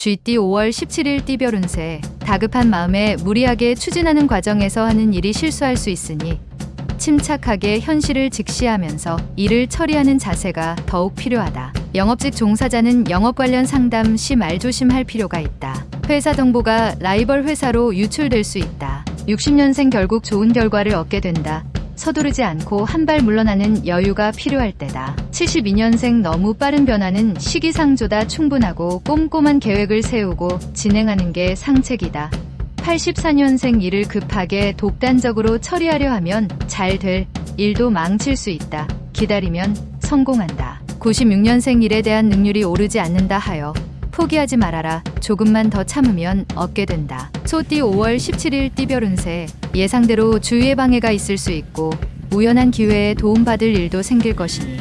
GT 5월 17일 띠별 운세. 다급한 마음에 무리하게 추진하는 과정에서 하는 일이 실수할 수 있으니 침착하게 현실을 직시하면서 일을 처리하는 자세가 더욱 필요하다. 영업직 종사자는 영업 관련 상담 시 말조심할 필요가 있다. 회사 정보가 라이벌 회사로 유출될 수 있다. 60년생 결국 좋은 결과를 얻게 된다. 서두르지 않고 한 발 물러나는 여유가 필요할 때다. 72년생 너무 빠른 변화는 시기상조다. 충분하고 꼼꼼한 계획을 세우고 진행하는 게 상책이다. 84년생 일을 급하게 독단적으로 처리하려 하면 잘 될 일도 망칠 수 있다. 기다리면 성공한다. 96년생 일에 대한 능률이 오르지 않는다 하여 포기하지 말아라. 조금만 더 참으면 얻게 된다. 소띠 5월 17일 띠별 운세. 예상대로 주위의 방해가 있을 수 있고 우연한 기회에 도움받을 일도 생길 것이니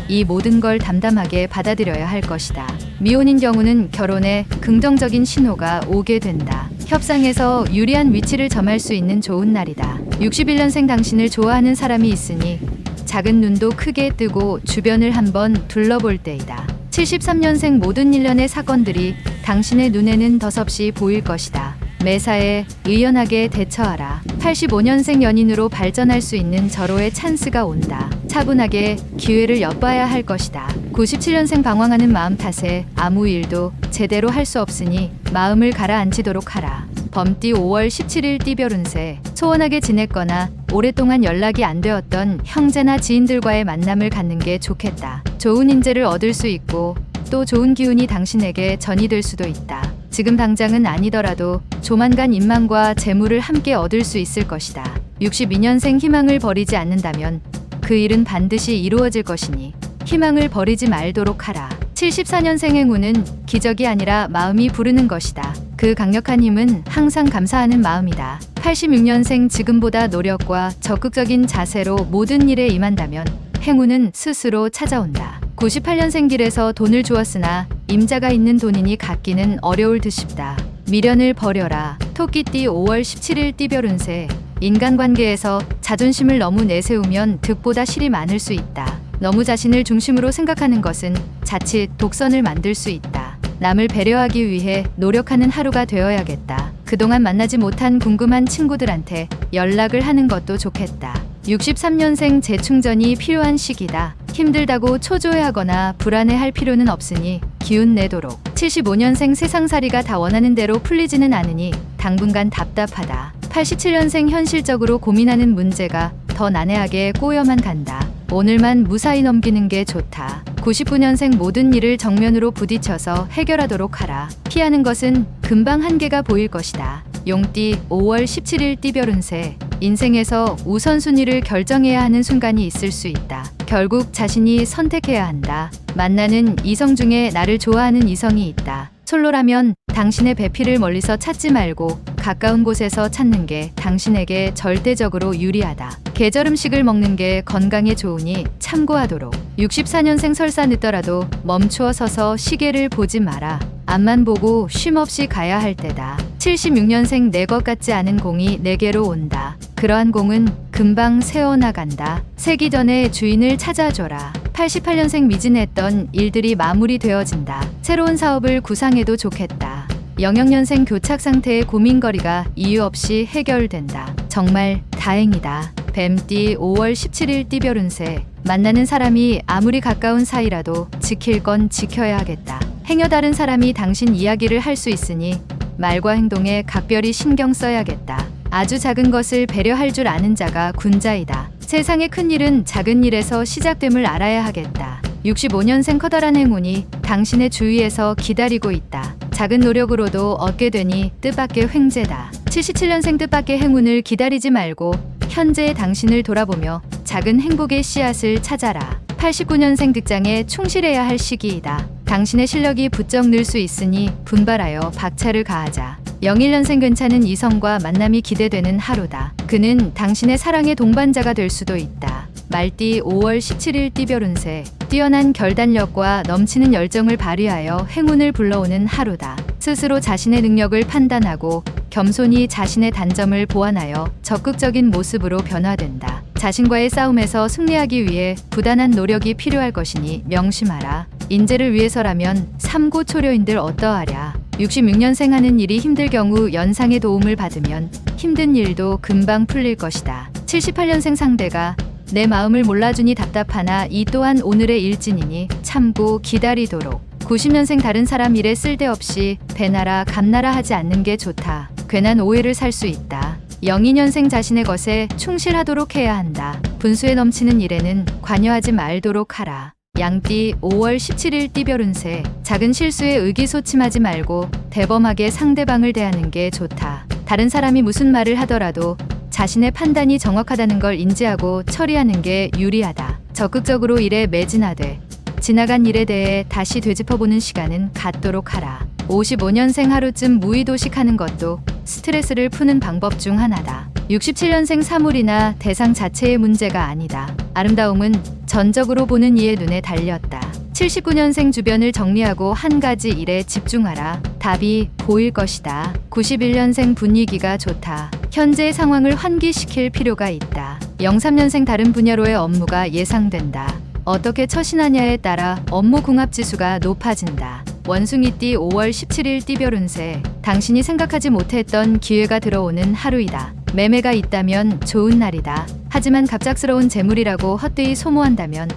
이 모든 걸 담담하게 받아들여야 할 것이다. 미혼인 경우는 결혼에 긍정적인 신호가 오게 된다. 협상에서 유리한 위치를 점할 수 있는 좋은 날이다. 61년생 당신을 좋아하는 사람이 있으니 작은 눈도 크게 뜨고 주변을 한번 둘러볼 때이다. 73년생 모든 일련의 사건들이 당신의 눈에는 더섭이 보일 것이다. 매사에 의연하게 대처하라. 85년생 연인으로 발전할 수 있는 절호의 찬스가 온다. 차분하게 기회를 엿봐야 할 것이다. 97년생 방황하는 마음 탓에 아무 일도 제대로 할 수 없으니 마음을 가라앉히도록 하라. 범띠 5월 17일 띠별 운세. 소원하게 지냈거나 오랫동안 연락이 안 되었던 형제나 지인들과의 만남을 갖는 게 좋겠다. 좋은 인재를 얻을 수 있고 또 좋은 기운이 당신에게 전이될 수도 있다. 지금 당장은 아니더라도 조만간 인망과 재물을 함께 얻을 수 있을 것이다. 62년생 희망을 버리지 않는다면 그 일은 반드시 이루어질 것이니 희망을 버리지 말도록 하라. 74년생 행운은 기적이 아니라 마음이 부르는 것이다. 그 강력한 힘은 항상 감사하는 마음이다. 86년생 지금보다 노력과 적극적인 자세로 모든 일에 임한다면 행운은 스스로 찾아온다. 98년생 길에서 돈을 주었으나 임자가 있는 돈이니 갚기는 어려울 듯 싶다. 미련을 버려라. 토끼띠 5월 17일 띠별 운세. 인간관계에서 자존심을 너무 내세우면 득보다 실이 많을 수 있다. 너무 자신을 중심으로 생각하는 것은 자칫 독선을 만들 수 있다. 남을 배려하기 위해 노력하는 하루가 되어야겠다. 그동안 만나지 못한 궁금한 친구들한테 연락을 하는 것도 좋겠다. 63년생 재충전이 필요한 시기다. 힘들다고 초조해하거나 불안해할 필요는 없으니 기운 내도록. 75년생 세상살이가 다 원하는 대로 풀리지는 않으니 당분간 답답하다. 87년생 현실적으로 고민하는 문제가 더 난해하게 꼬여만 간다. 오늘만 무사히 넘기는 게 좋다. 99년생 모든 일을 정면으로 부딪혀서 해결하도록 하라. 피하는 것은 금방 한계가 보일 것이다. 용띠 5월 17일 띠별 운세. 인생에서 우선순위를 결정해야 하는 순간이 있을 수 있다. 결국 자신이 선택해야 한다. 만나는 이성 중에 나를 좋아하는 이성이 있다. 솔로라면 당신의 배필을 멀리서 찾지 말고 가까운 곳에서 찾는 게 당신에게 절대적으로 유리하다. 계절 음식을 먹는 게 건강에 좋으니 참고하도록. 64년생 설사 늦더라도 멈추어 서서 시계를 보지 마라. 앞만 보고 쉼없이 가야 할 때다. 76년생 내 것 같지 않은 공이 내게로 온다. 그러한 공은 금방 새어나간다. 새기 전에 주인을 찾아줘라. 88년생 미진했던 일들이 마무리되어진다. 새로운 사업을 구상해도 좋겠다. 00년생 교착 상태의 고민거리가 이유 없이 해결된다. 정말 다행이다. 뱀띠 5월 17일 띠별 운세. 만나는 사람이 아무리 가까운 사이라도 지킬 건 지켜야 하겠다. 행여 다른 사람이 당신 이야기를 할 수 있으니 말과 행동에 각별히 신경 써야겠다. 아주 작은 것을 배려할 줄 아는 자가 군자이다. 세상의 큰 일은 작은 일에서 시작됨을 알아야 하겠다. 65년생 커다란 행운이 당신의 주위에서 기다리고 있다. 작은 노력으로도 얻게 되니 뜻밖의 횡재다. 77년생 뜻밖의 행운을 기다리지 말고 현재의 당신을 돌아보며 작은 행복의 씨앗을 찾아라. 89년생 직장에 충실해야 할 시기이다. 당신의 실력이 부쩍 늘 수 있으니 분발하여 박차를 가하자. 01년생 괜찮은 이성과 만남이 기대되는 하루다. 그는 당신의 사랑의 동반자가 될 수도 있다. 말띠 5월 17일 띠별 운세. 뛰어난 결단력과 넘치는 열정을 발휘하여 행운을 불러오는 하루다. 스스로 자신의 능력을 판단하고 겸손히 자신의 단점을 보완하여 적극적인 모습으로 변화된다. 자신과의 싸움에서 승리하기 위해 부단한 노력이 필요할 것이니 명심하라. 인재를 위해서라면 삼고초려인들 어떠하랴. 66년생 하는 일이 힘들 경우 연상의 도움을 받으면 힘든 일도 금방 풀릴 것이다. 78년생 상대가 내 마음을 몰라주니 답답하나 이 또한 오늘의 일진이니 참고 기다리도록. 90년생 다른 사람 일에 쓸데없이 배나라 감나라 하지 않는 게 좋다. 괜한 오해를 살 수 있다. 02년생 자신의 것에 충실하도록 해야 한다. 분수에 넘치는 일에는 관여하지 말도록 하라. 양띠 5월 17일 띠별 운세. 작은 실수에 의기소침하지 말고 대범하게 상대방을 대하는 게 좋다. 다른 사람이 무슨 말을 하더라도 자신의 판단이 정확하다는 걸 인지하고 처리하는 게 유리하다. 적극적으로 일에 매진하되 지나간 일에 대해 다시 되짚어보는 시간은 갖도록 하라. 55년생 하루쯤 무의도식하는 것도 스트레스를 푸는 방법 중 하나다. 67년생 사물이나 대상 자체의 문제가 아니다. 아름다움은 전적으로 보는 이의 눈에 달렸다. 79년생 주변을 정리하고 한 가지 일에 집중하라. 답이 보일 것이다. 91년생 분위기가 좋다. 현재의 상황을 환기시킬 필요가 있다. 03년생 다른 분야로의 업무가 예상된다. 어떻게 처신하냐에 따라 업무 궁합지수가 높아진다. 원숭이띠 5월 17일 띠별 운세. 당신이 생각하지 못했던 기회가 들어오는 하루이다. 매매가 있다면 좋은 날이다. 하지만 갑작스러운 재물이라고 헛되이 소모한다면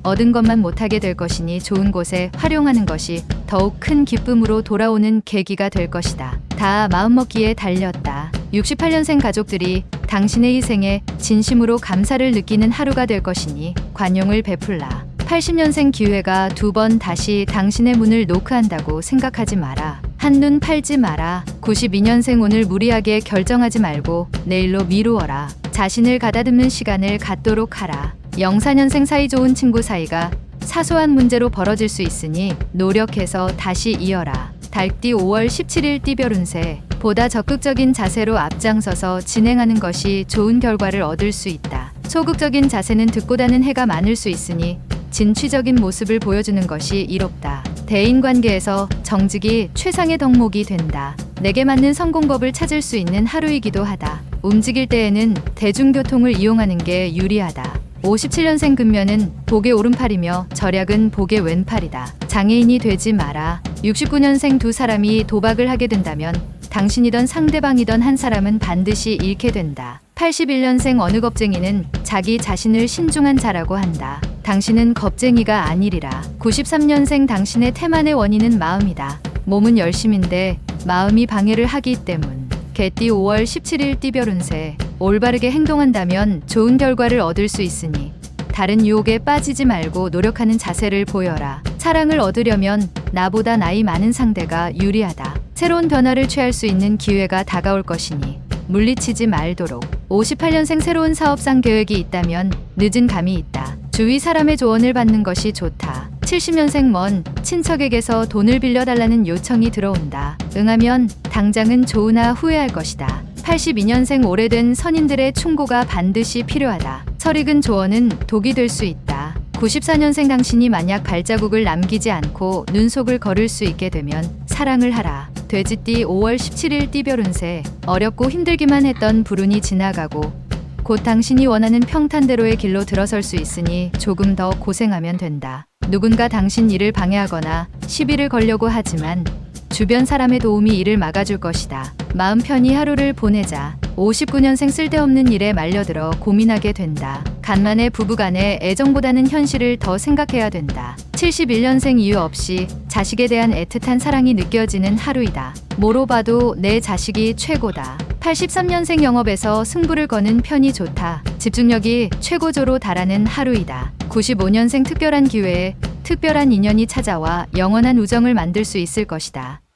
얻은 것만 못하게 될 것이니 좋은 곳에 활용하는 것이 더욱 큰 기쁨으로 돌아오는 계기가 될 것이다. 다 마음먹기에 달렸다. 68년생 가족들이 당신의 희생에 진심으로 감사를 느끼는 하루가 될 것이니 관용을 베풀라. 80년생 기회가 두 번 다시 당신의 문을 노크한다고 생각하지 마라. 한눈 팔지 마라. 92년생 오늘 무리하게 결정하지 말고 내일로 미루어라. 자신을 가다듬는 시간을 갖도록 하라. 04년생 사이 좋은 친구 사이가 사소한 문제로 벌어질 수 있으니 노력해서 다시 이어라. 달띠 5월 17일 띠별 운세. 보다 적극적인 자세로 앞장서서 진행하는 것이 좋은 결과를 얻을 수 있다. 소극적인 자세는 득보다는 해가 많을 수 있으니 진취적인 모습을 보여주는 것이 이롭다. 대인관계에서 정직이 최상의 덕목이 된다. 내게 맞는 성공법을 찾을 수 있는 하루이기도 하다. 움직일 때에는 대중교통을 이용하는 게 유리하다. 57년생 금면은 복의 오른팔이며 절약은 복의 왼팔이다. 장애인이 되지 마라. 69년생 두 사람이 도박을 하게 된다면 당신이던 상대방이던 한 사람은 반드시 잃게 된다. 81년생 어느 겁쟁이는 자기 자신을 신중한 자라고 한다. 당신은 겁쟁이가 아니리라. 93년생 당신의 태만의 원인은 마음이다. 몸은 열심인데 마음이 방해를 하기 때문. 개띠 5월 17일 띠별 운세. 올바르게 행동한다면 좋은 결과를 얻을 수 있으니 다른 유혹에 빠지지 말고 노력하는 자세를 보여라. 사랑을 얻으려면 나보다 나이 많은 상대가 유리하다. 새로운 변화를 취할 수 있는 기회가 다가올 것이니 물리치지 말도록. 58년생 새로운 사업상 계획이 있다면 늦은 감이 있다. 주위 사람의 조언을 받는 것이 좋다. 70년생 먼 친척에게서 돈을 빌려달라는 요청이 들어온다. 응하면 당장은 좋으나 후회할 것이다. 82년생 오래된 선인들의 충고가 반드시 필요하다. 설익은 조언은 독이 될 수 있다. 94년생 당신이 만약 발자국을 남기지 않고 눈속을 걸을 수 있게 되면 사랑을 하라. 돼지띠 5월 17일 띠별 운세. 어렵고 힘들기만 했던 불운이 지나가고 곧 당신이 원하는 평탄대로의 길로 들어설 수 있으니 조금 더 고생하면 된다. 누군가 당신 일을 방해하거나 시비를 걸려고 하지만 주변 사람의 도움이 이를 막아줄 것이다. 마음 편히 하루를 보내자. 59년생 쓸데없는 일에 말려들어 고민하게 된다. 간만에 부부간의 애정보다는 현실을 더 생각해야 된다. 71년생 이유 없이 자식에 대한 애틋한 사랑이 느껴지는 하루이다. 뭐로 봐도 내 자식이 최고다. 83년생 영업에서 승부를 거는 편이 좋다. 집중력이 최고조로 달하는 하루이다. 95년생 특별한 기회에 특별한 인연이 찾아와 영원한 우정을 만들 수 있을 것이다.